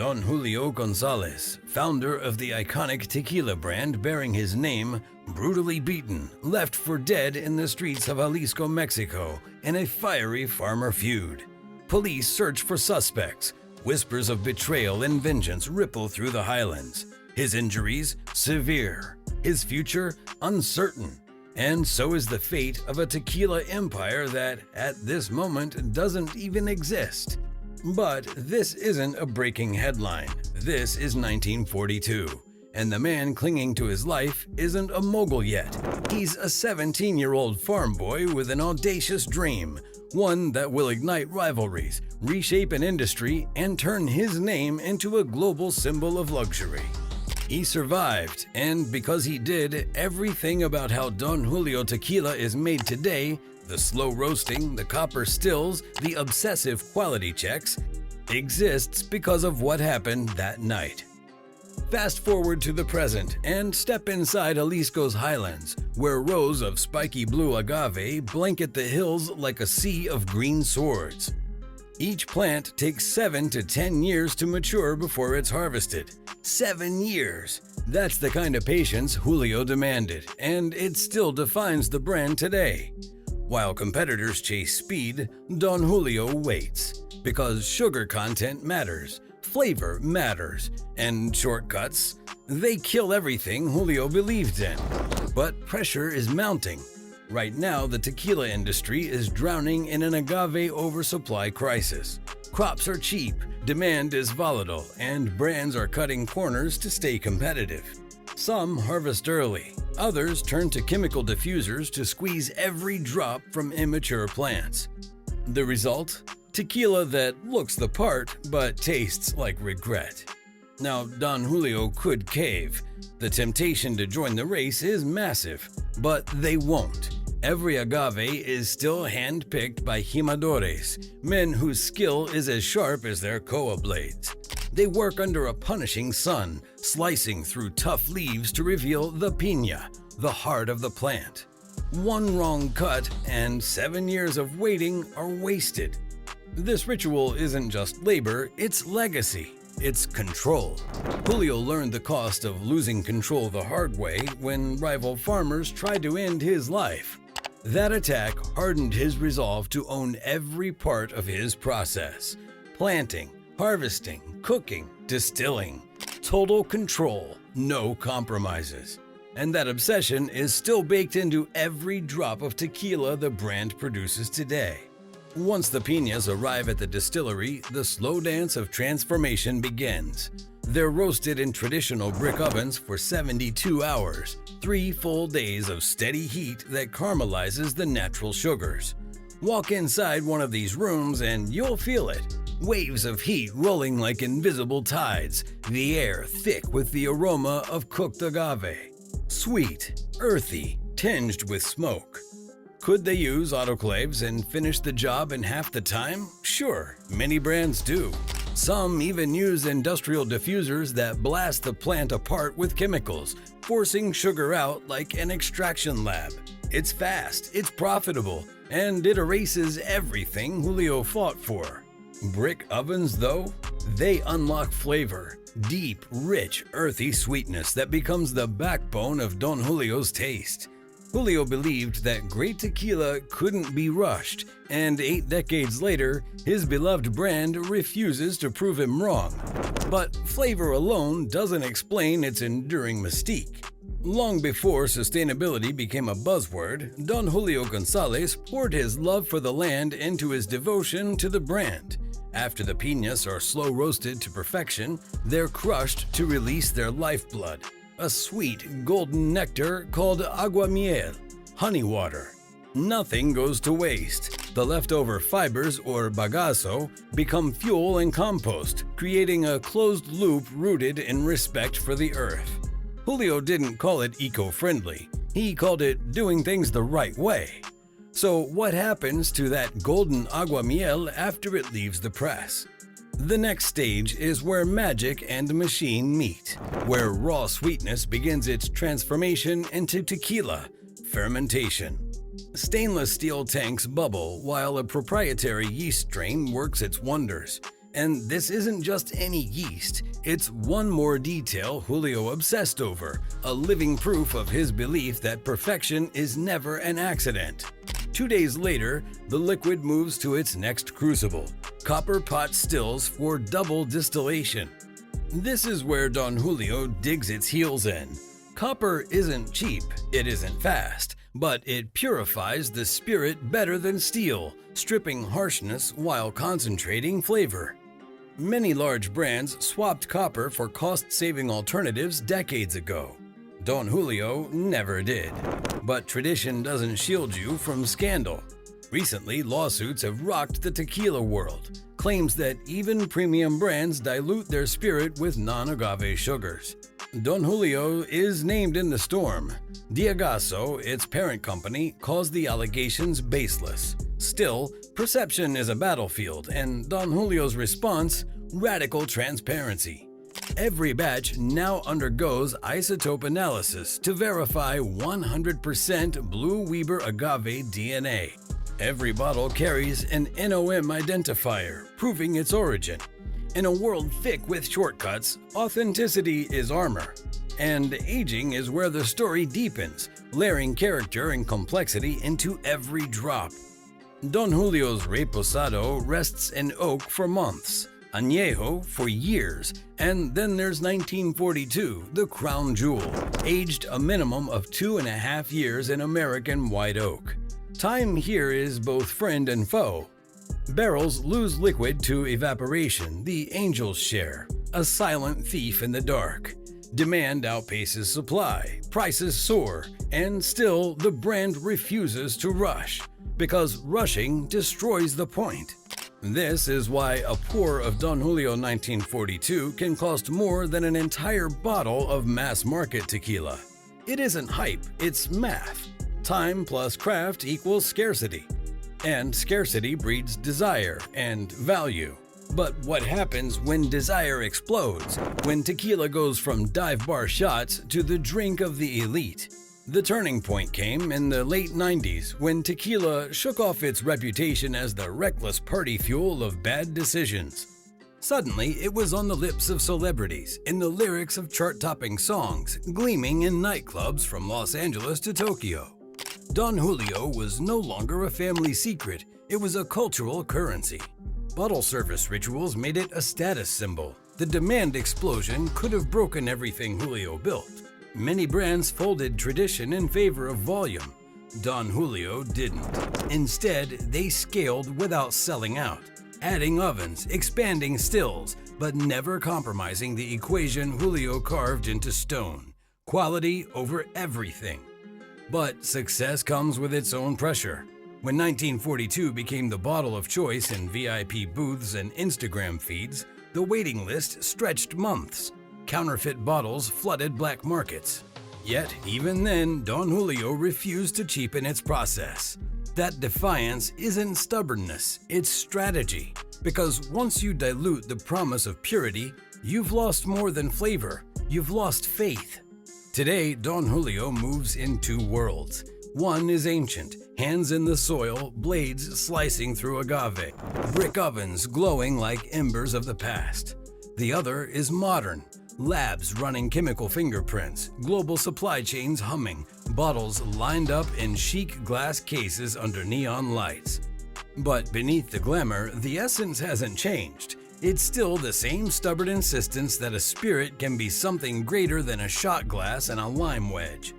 Don Julio González, founder of the iconic tequila brand bearing his name, brutally beaten, left for dead in the streets of Jalisco, Mexico, in a fiery farmer feud. Police search for suspects. Whispers of betrayal and vengeance ripple through the highlands. His injuries, severe. His future, uncertain. And so is the fate of a tequila empire that, at this moment, doesn't even exist. But this isn't a breaking headline. This is 1942. And the man clinging to his life isn't a mogul yet. He's a 17-year-old farm boy with an audacious dream, one that will ignite rivalries, reshape an industry, and turn his name into a global symbol of luxury. He survived, and because he did, everything about how Don Julio Tequila is made today, the slow roasting, the copper stills, the obsessive quality checks, exists because of what happened that night. Fast forward to the present and step inside Jalisco's highlands, where rows of spiky blue agave blanket the hills like a sea of green swords. Each plant takes 7 to 10 years to mature before it's harvested. 7 years! That's the kind of patience Julio demanded, and it still defines the brand today. While competitors chase speed, Don Julio waits, because sugar content matters, flavor matters, and shortcuts, they kill everything Julio believed in. But pressure is mounting. Right now, the tequila industry is drowning in an agave oversupply crisis. Crops are cheap, demand is volatile, and brands are cutting corners to stay competitive. Some harvest early, others turn to chemical diffusers to squeeze every drop from immature plants. The result? Tequila that looks the part but tastes like regret. Now, Don Julio could cave. The temptation to join the race is massive, but they won't. Every agave is still hand-picked by jimadores, men whose skill is as sharp as their koa blades. They work under a punishing sun, slicing through tough leaves to reveal the piña, the heart of the plant. One wrong cut and 7 years of waiting are wasted. This ritual isn't just labor, it's legacy. It's control. Julio learned the cost of losing control the hard way when rival farmers tried to end his life. That attack hardened his resolve to own every part of his process. Planting, harvesting, cooking, distilling. Total control, no compromises. And that obsession is still baked into every drop of tequila the brand produces today. Once the piñas arrive at the distillery, the slow dance of transformation begins. They're roasted in traditional brick ovens for 72 hours, 3 full days of steady heat that caramelizes the natural sugars. Walk inside one of these rooms and you'll feel it. Waves of heat rolling like invisible tides, the air thick with the aroma of cooked agave. Sweet, earthy, tinged with smoke. Could they use autoclaves and finish the job in half the time? Sure, many brands do. Some even use industrial diffusers that blast the plant apart with chemicals, forcing sugar out like an extraction lab. It's fast, it's profitable, and it erases everything Julio fought for. Brick ovens, though? They unlock flavor, deep, rich, earthy sweetness that becomes the backbone of Don Julio's taste. Julio believed that great tequila couldn't be rushed, and 8 decades later, his beloved brand refuses to prove him wrong. But flavor alone doesn't explain its enduring mystique. Long before sustainability became a buzzword, Don Julio González poured his love for the land into his devotion to the brand. After the piñas are slow roasted to perfection, they're crushed to release their lifeblood. A sweet, golden nectar called agua-miel, honey water. Nothing goes to waste. The leftover fibers, or bagazo, become fuel and compost, creating a closed loop rooted in respect for the earth. Julio didn't call it eco-friendly. He called it doing things the right way. So what happens to that golden agua-miel after it leaves the press? The next stage is where magic and machine meet, where raw sweetness begins its transformation into tequila, fermentation. Stainless steel tanks bubble while a proprietary yeast strain works its wonders. And this isn't just any yeast, it's one more detail Julio obsessed over, a living proof of his belief that perfection is never an accident. 2 days later, the liquid moves to its next crucible, copper pot stills for double distillation. This is where Don Julio digs its heels in. Copper isn't cheap, it isn't fast, but it purifies the spirit better than steel, stripping harshness while concentrating flavor. Many large brands swapped copper for cost-saving alternatives decades ago. Don Julio never did. But tradition doesn't shield you from scandal. Recently, lawsuits have rocked the tequila world. Claims that even premium brands dilute their spirit with non-agave sugars. Don Julio is named in the storm. Diagaso, its parent company, calls the allegations baseless. Still, perception is a battlefield, and Don Julio's response, radical transparency. Every batch now undergoes isotope analysis to verify 100% Blue Weber agave DNA. Every bottle carries an NOM identifier, proving its origin. In a world thick with shortcuts, authenticity is armor. And aging is where the story deepens, layering character and complexity into every drop. Don Julio's Reposado rests in oak for months, Añejo for years, and then there's 1942, the crown jewel, aged a minimum of 2.5 years in American white oak. Time here is both friend and foe. Barrels lose liquid to evaporation, the angel's share, a silent thief in the dark. Demand outpaces supply, prices soar, and still the brand refuses to rush, because rushing destroys the point. This is why a pour of Don Julio 1942 can cost more than an entire bottle of mass-market tequila. It isn't hype, it's math. Time plus craft equals scarcity. And scarcity breeds desire and value. But what happens when desire explodes? When tequila goes from dive bar shots to the drink of the elite? The turning point came in the late 90s when tequila shook off its reputation as the reckless party fuel of bad decisions. Suddenly, it was on the lips of celebrities, in the lyrics of chart-topping songs, gleaming in nightclubs from Los Angeles to Tokyo. Don Julio was no longer a family secret, it was a cultural currency. Bottle service rituals made it a status symbol. The demand explosion could have broken everything Julio built. Many brands folded tradition in favor of volume. Don Julio didn't. Instead, they scaled without selling out, adding ovens, expanding stills, but never compromising the equation Julio carved into stone: quality over everything. But success comes with its own pressure. When 1942 became the bottle of choice in VIP booths and Instagram feeds, the waiting list stretched months. Counterfeit bottles flooded black markets. Yet, even then, Don Julio refused to cheapen its process. That defiance isn't stubbornness, it's strategy. Because once you dilute the promise of purity, you've lost more than flavor, you've lost faith. Today, Don Julio moves in two worlds. One is ancient, hands in the soil, blades slicing through agave, brick ovens glowing like embers of the past. The other is modern, labs running chemical fingerprints, global supply chains humming, bottles lined up in chic glass cases under neon lights. But beneath the glamour, the essence hasn't changed. It's still the same stubborn insistence that a spirit can be something greater than a shot glass and a lime wedge.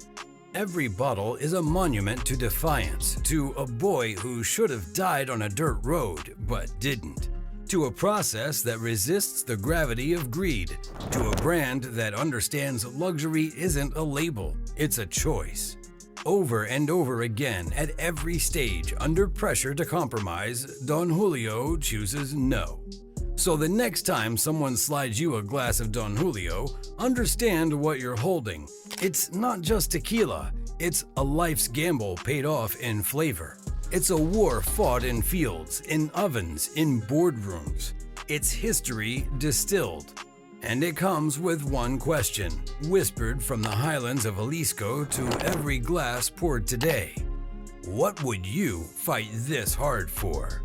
Every bottle is a monument to defiance, to a boy who should have died on a dirt road, but didn't. To a process that resists the gravity of greed, to a brand that understands luxury isn't a label, it's a choice. Over and over again, at every stage, under pressure to compromise, Don Julio chooses no. So the next time someone slides you a glass of Don Julio, understand what you're holding. It's not just tequila, it's a life's gamble paid off in flavor. It's a war fought in fields, in ovens, in boardrooms. It's history distilled. And it comes with one question, whispered from the highlands of Jalisco to every glass poured today. What would you fight this hard for?